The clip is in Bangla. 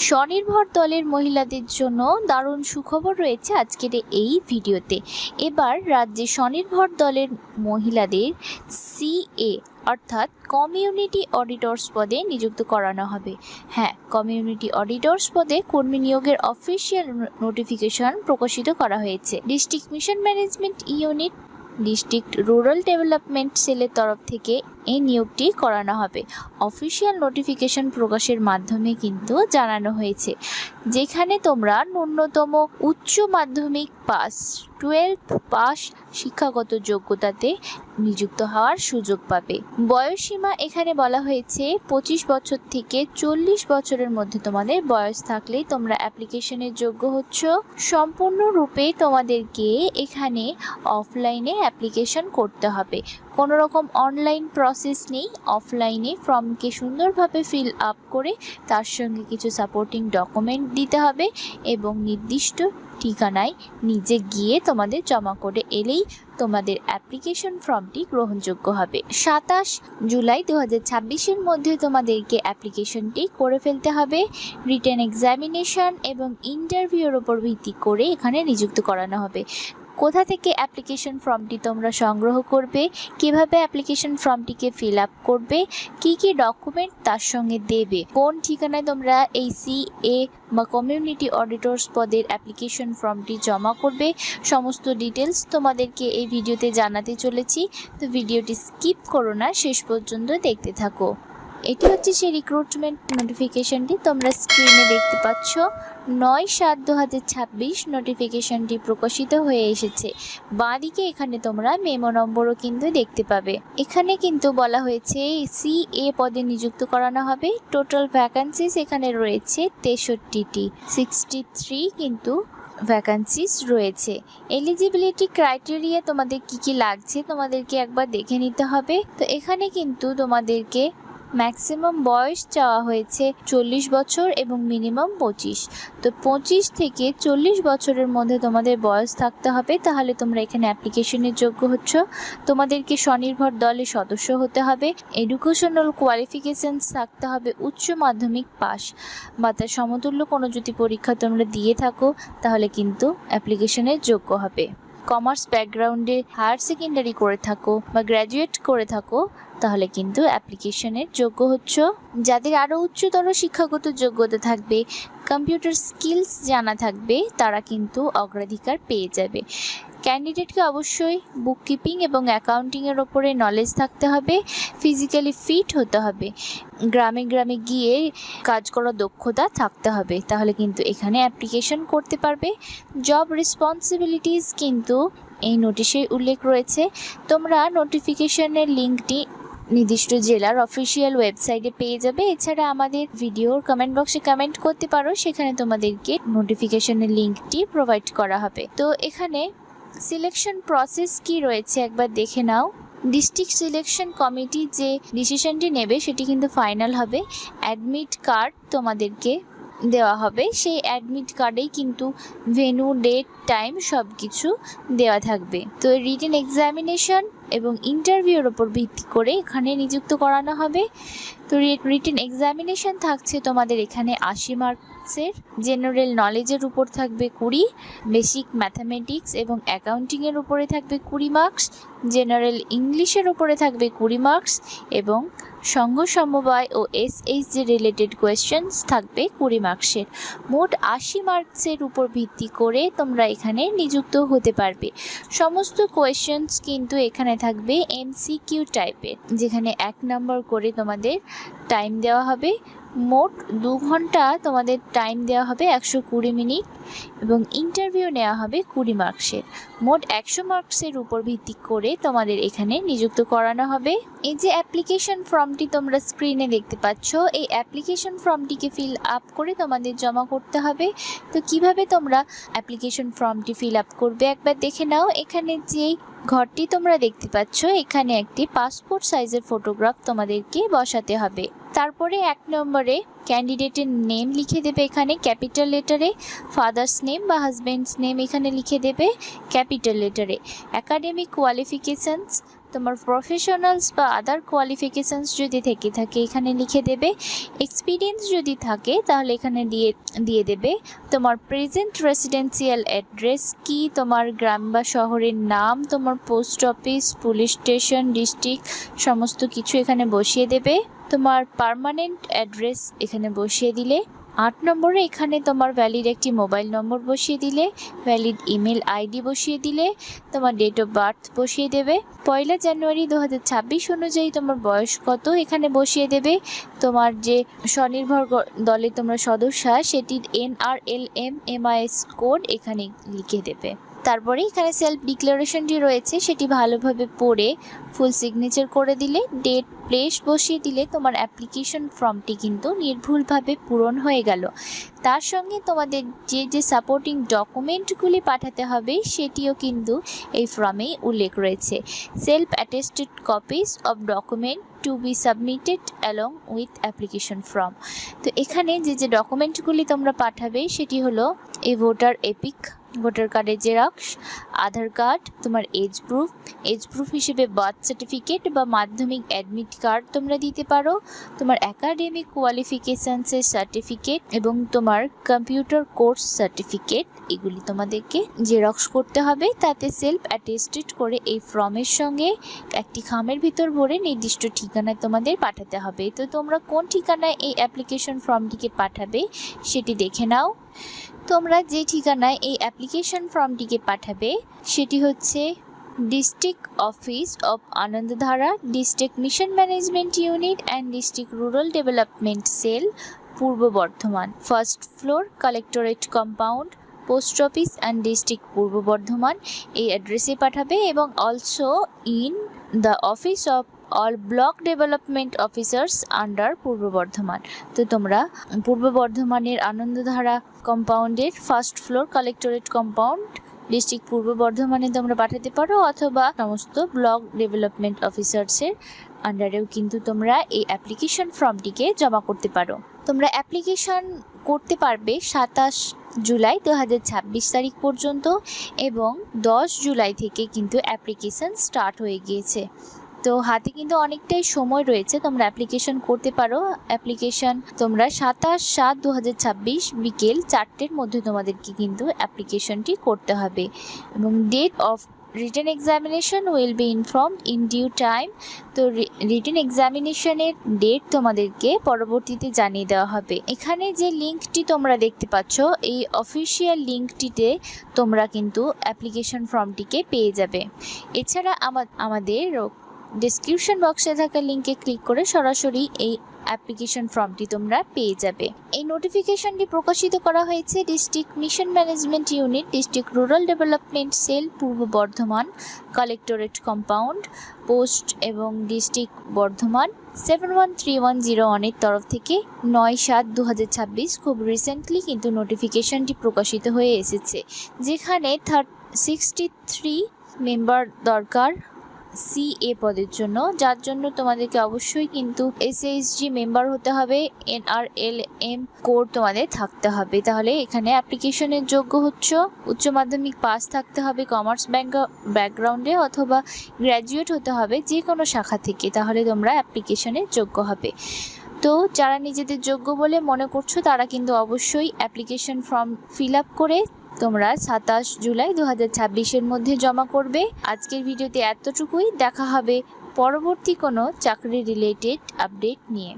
স্বনির্ভর দলের মহিলাদের জন্য দারুণ সুখবর রয়েছে আজকের এই ভিডিওতে। এবার রাজ্যে স্বনির্ভর দলের মহিলাদের সিএ অর্থাৎ কমিউনিটি অডিটর্স পদে নিযুক্ত করানো হবে। হ্যাঁ, কমিউনিটি অডিটর্স পদে কর্মী নিয়োগের অফিসিয়াল নোটিফিকেশন প্রকাশিত করা হয়েছে। District mission management unit, district rural development সেলের তরফ থেকে এই নিয়োগটি করানো হবে। অফিসিয়াল নোটিফিকেশন প্রকাশের মাধ্যমে কিন্তু জানানো হয়েছে, যেখানে তোমরা ন্যূনতম উচ্চ মাধ্যমিক পাস 12 পাস শিক্ষাগত যোগ্যতাতে নিযুক্ত হওয়ার সুযোগ পাবে। বয়সসীমা এখানে বলা হয়েছে 25 বছর থেকে 40 বছরের মধ্যে তোমাদের বয়স থাকলেই তোমরা অ্যাপ্লিকেশনের যোগ্য হচ্ছ। সম্পূর্ণরূপে তোমাদেরকে এখানে অফলাইনে অ্যাপ্লিকেশন করতে হবে, কোনো রকম অনলাইন প্রসেস নেই। অফলাইনে ফর্মকে সুন্দরভাবে ফিল আপ করে তার সঙ্গে কিছু সাপোর্টিং ডকুমেন্ট দিতে হবে এবং নির্দিষ্ট ঠিকানায় নিজে গিয়ে তোমাদের জমা করে এলেই তোমাদের অ্যাপ্লিকেশন ফর্মটি গ্রহণযোগ্য হবে। 27 জুলাই 2026-এর মধ্যে তোমাদেরকে অ্যাপ্লিকেশনটি করে ফেলতে হবে। রিটেন এক্সামিনেশন এবং ইন্টারভিউর ওপর ভিত্তি করে এখানে নিযুক্ত করানো হবে। কোথা থেকে অ্যাপ্লিকেশন ফর্মটি তোমরা সংগ্রহ করবে, কিভাবে অ্যাপ্লিকেশন ফর্মটিকে ফিল আপ করবে, কি কি ডকুমেন্ট তার সঙ্গে দেবে, কোন ঠিকানায় তোমরা এই সিএ বা কমিউনিটি অডিটর্স পদের অ্যাপ্লিকেশন ফর্মটি জমা করবে, সমস্ত ডিটেলস তোমাদেরকে এই ভিডিওতে জানাতে চলেছি। তো ভিডিওটি স্কিপ করো না, শেষ পর্যন্ত দেখতে থাকো। এটি হচ্ছে সেই রিক্রুটমেন্ট নোটিফিকেশনটি, তোমরা স্ক্রিনে দেখতে পাচ্ছ। 9/7/2026 নোটিফিকেশনটি প্রকাশিত হয়ে এসেছে। বাঁদিকে এখানে তোমরা মেমো নম্বরও কিন্তু দেখতে পাবে। এখানে কিন্তু বলা হয়েছে সিএ পদে নিযুক্ত করানো হবে। টোটাল ভ্যাকান্সিস এখানে রয়েছে 63টি, 63 কিন্তু ভ্যাকান্সিস রয়েছে। এলিজিবিলিটি ক্রাইটেরিয়া তোমাদের কি লাগছে তোমাদেরকে একবার দেখে নিতে হবে। তো এখানে কিন্তু তোমাদেরকে ম্যাক্সিমাম বয়স চাওয়া হয়েছে 40 বছর এবং মিনিমাম 25। তো 25 থেকে 40 বছরের মধ্যে তোমাদের বয়স থাকতে হবে, তাহলে তোমরা এখানে অ্যাপ্লিকেশনের যোগ্য হচ্ছ। তোমাদেরকে স্বনির্ভর দলের সদস্য হতে হবে। এডুকেশনাল কোয়ালিফিকেশনস থাকতে হবে উচ্চ মাধ্যমিক পাস বা তার সমতুল্য কোনো যদি পরীক্ষা তোমরা দিয়ে থাকো তাহলে কিন্তু অ্যাপ্লিকেশনের যোগ্য হবে। কমার্স ব্যাকগ্রাউন্ডে হায়ার সেকেন্ডারি করে থাকো বা গ্র্যাজুয়েট করে থাকো তাহলে কিন্তু অ্যাপ্লিকেশনের যোগ্য হচ্ছ। যাদের আরও উচ্চতর শিক্ষাগত যোগ্যতা থাকবে, কম্পিউটার স্কিলস জানা থাকবে, তারা কিন্তু অগ্রাধিকার পেয়ে যাবে। ক্যান্ডিডেটকে অবশ্যই বুককিপিং এবং অ্যাকাউন্টিংয়ের ওপরে নলেজ থাকতে হবে, ফিজিক্যালি ফিট হতে হবে, গ্রামে গ্রামে গিয়ে কাজ করার দক্ষতা থাকতে হবে, তাহলে কিন্তু এখানে অ্যাপ্লিকেশন করতে পারবে। জব রেসপন্সিবিলিটিস কিন্তু এই নোটিশে উল্লেখ রয়েছে। তোমরা নোটিফিকেশনের লিঙ্কটি নির্দিষ্ট জেলার অফিসিয়াল ওয়েবসাইটে পেয়ে যাবে। এছাড়া আমাদের ভিডিওর কমেন্ট বক্সে কমেন্ট করতে পারো, সেখানে তোমাদেরকে নোটিফিকেশনের লিঙ্কটি প্রোভাইড করা হবে। তো এখানে সিলেকশন প্রসেস কি রয়েছে একবার দেখে নাও। ডিস্ট্রিক্ট সিলেকশন কমিটি যে ডিসিশনটি নেবে সেটি কিন্তু ফাইনাল হবে। অ্যাডমিট কার্ড তোমাদেরকে দেওয়া হবে, সেই অ্যাডমিট কার্ডেই কিন্তু ভেন্যু, ডেট, টাইম সব কিছু দেওয়া থাকবে। তো রিটেন এক্সামিনেশন এবং ইন্টারভিউর ওপর ভিত্তি করে এখানে নিযুক্ত করানো হবে। তো রিটেন এক্সামিনেশন থাকছে তোমাদের এখানে 80 মার্কসের, জেনারেল নলেজের উপর থাকবে 20, বেসিক ম্যাথামেটিক্স এবং অ্যাকাউন্টিংয়ের উপরে থাকবে 20 মার্কস, জেনারেল ইংলিশের উপরে থাকবে 20 মার্কস এবং সংঘ সমবায় ও এসএইচজি রিলেটেড কোয়েশ্চেন্স থাকবে 20 মার্কসের। মোট 80 মার্কসের উপর ভিত্তি করে তোমরা এখানে নিযুক্ত হতে পারবে। সমস্ত কোয়েশ্চেন্স কিন্তু এখানে থাকবে এমসিকিউ টাইপের, যেখানে 1 নম্বর করে তোমাদের টাইম দেওয়া হবে। মোট 2 ঘন্টা তোমাদের টাইম দেওয়া হবে, 120 মিনিট, এবং ইন্টারভিউ নেওয়া হবে 20 মার্কসের। মোট 100 মার্কসের উপর ভিত্তি করে তোমাদের এখানে নিযুক্ত করানো হবে। এই যে অ্যাপ্লিকেশন ফর্মটি তোমরা স্ক্রিনে দেখতে পাচ্ছ, এই অ্যাপ্লিকেশন ফর্মটিকে ফিল আপ করে তোমাদের জমা করতে হবে। তো কিভাবে তোমরা অ্যাপ্লিকেশন ফর্মটি ফিল আপ করবে একবার দেখে নাও। এখানে যেই ঘরটি তোমরা দেখতে পাচ্ছ, এখানে একটি পাসপোর্ট সাইজের ফটোগ্রাফ তোমাদেরকে বসাতে হবে। তারপরে 1 নম্বরে ক্যান্ডিডেটের নেম লিখে দেবে এখানে ক্যাপিটাল লেটারে, ফাদার্স নেম বা হাজব্যান্ডস নেম এখানে লিখে দেবে ক্যাপিটাল লেটারে, একাডেমিক কোয়ালিফিকেশনস তোমার প্রফেশনালস বা আদার কোয়ালিফিকেশানস যদি থেকে থাকে এখানে লিখে দেবে। এক্সপিরিয়েন্স যদি থাকে তাহলে এখানে দিয়ে দেবে। তোমার প্রেজেন্ট রেসিডেন্সিয়াল অ্যাড্রেস কি, তোমার গ্রাম বা শহরের নাম, তোমার post office, police station, district সমস্ত কিছু এখানে বসিয়ে দেবে। তোমার পার্মানেন্ট অ্যাড্রেস এখানে বসিয়ে দিলে। 8 নম্বরে এখানে তোমার ভ্যালিড একটি মোবাইল নম্বর বসিয়ে দিলে, ভ্যালিড ইমেল আইডি বসিয়ে দিলে, তোমার ডেট অফ বার্থ বসিয়ে দেবে। 1 জানুয়ারি 2026 অনুযায়ী তোমার বয়স কত এখানে বসিয়ে দেবে। তোমার যে স্বনির্ভর দলে তোমরা সদস্য সেটির NRLM MIS কোড এখানে লিখে দেবে। তারপরে এখানে সেলফ ডিক্লারেশনটি রয়েছে সেটি ভালোভাবে পড়ে ফুল সিগনেচার করে দিলে, ডেট প্লেস বসিয়ে দিলে তোমার অ্যাপ্লিকেশন ফর্মটি কিন্তু নির্ভুলভাবে পূরণ হয়ে গেল। তার সঙ্গে তোমাদের যে সাপোর্টিং ডকুমেন্টগুলি পাঠাতে হবে সেটিও কিন্তু এই ফর্মেই উল্লেখ রয়েছে। Self attested copies of document to be submitted along with application form. তো এখানে যে ডকুমেন্টগুলি তোমরা পাঠাবে সেটি হলো এই ভোটার এপিক, ভোটার কার্ডের জেরক্স, আধার কার্ড, তোমার এজ প্রুফ হিসেবে বার্থ সার্টিফিকেট বা মাধ্যমিক অ্যাডমিট কার্ড তোমরা দিতে পারো, তোমার একাডেমিক কোয়ালিফিকেশানসের সার্টিফিকেট এবং তোমার কম্পিউটার কোর্স সার্টিফিকেট এগুলি তোমাদেরকে জেরক্স করতে হবে। তাতে সেলফ অ্যাটেস্টেড করে এই ফর্মের সঙ্গে একটি খামের ভিতর ভরে নির্দিষ্ট ঠিকানায় তোমাদের পাঠাতে হবে। তো তোমরা কোন ঠিকানায় এই অ্যাপ্লিকেশন ফর্মটিকে পাঠাবে সেটি দেখে নাও। তোমরা যে ঠিকানায় এই অ্যাপ্লিকেশন ফর্মটিকে পাঠাবে সেটি হচ্ছে district office of Anandadhara, district mission management unit and district rural development cell, Purba Bardhaman, first floor, collectorate compound, post office and district Purba Bardhaman এই অ্যাড্রেসে পাঠাবে এবং also in the office of all block development officers under Purba Bardhaman. তো তোমরা পূর্ব বর্ধমানের আনন্দধারা কম্পাউন্ডের first floor, collectorate compound, district Purba বর্ধমানে তোমরা পাঠাতে পারো, অথবা সমস্ত ব্লক ডেভেলপমেন্ট অফিসার্সের আন্ডারেও কিন্তু তোমরা এই অ্যাপ্লিকেশন ফর্মটিকে জমা করতে পারো। তোমরা অ্যাপ্লিকেশন করতে পারবে 27 জুলাই 2026 তারিখ পর্যন্ত এবং 10 জুলাই থেকে কিন্তু অ্যাপ্লিকেশন স্টার্ট হয়ে গিয়েছে। তো হাতে কিন্তু অনেকটাই সময় রয়েছে, তোমরা অ্যাপ্লিকেশন করতে পারো। অ্যাপ্লিকেশন তোমরা 27/7/2026 বিকেল 4টের মধ্যে তোমাদেরকে কিন্তু অ্যাপ্লিকেশনটি করতে হবে এবং date of written examination will be informed in due time. তো রিটেন এক্সামিনেশনের ডেট তোমাদেরকে পরবর্তীতে জানিয়ে দেওয়া হবে। এখানে যে লিঙ্কটি তোমরা দেখতে পাচ্ছ এই অফিসিয়াল লিঙ্কটিতে তোমরা কিন্তু অ্যাপ্লিকেশন ফর্মটিকে পেয়ে যাবে। এছাড়া আমাদের ডেসক্রিপশন বক্সে থাকা লিঙ্কে ক্লিক করে সরাসরি এই অ্যাপ্লিকেশন ফর্মটি তোমরা পেয়ে যাবে। এই নোটিফিকেশনটি প্রকাশিত করা হয়েছে district mission management unit, district rural development cell, Purba Bardhaman, collectorate compound, post এবং ডিস্ট্রিক্ট বর্ধমান 713101 তরফ থেকে 9/7/2026 খুব রিসেন্টলি কিন্তু নোটিফিকেশনটি প্রকাশিত হয়ে এসেছে, যেখানে 63 মেম্বার দরকার CA পদের জন্য, যার জন্য তোমাদেরকে অবশ্যই কিন্তু SHG মেম্বার হতে হবে, NRLM কোড তোমাদের থাকতে হবে। তাহলে এখানে অ্যাপ্লিকেশনের যোগ্য হচ্ছে উচ্চ মাধ্যমিক পাস থাকতে হবে কমার্স ব্যাকগ্রাউন্ডে অথবা গ্র্যাজুয়েট হতে হবে যে কোনো শাখা থেকে, তাহলে তোমরা অ্যাপ্লিকেশনের যোগ্য হবে। তো যারা নিজেদের যোগ্য বলে মনে করছো তারা কিন্তু অবশ্যই অ্যাপ্লিকেশন ফর্ম ফিল আপ করে তোমরা 27 জুলাই 2026 মধ্যে জমা করবে। আজকের ভিডিওতে এতটুকুই, দেখা হবে পরবর্তী কোনো চাকরি রিলেটেড আপডেট নিয়ে।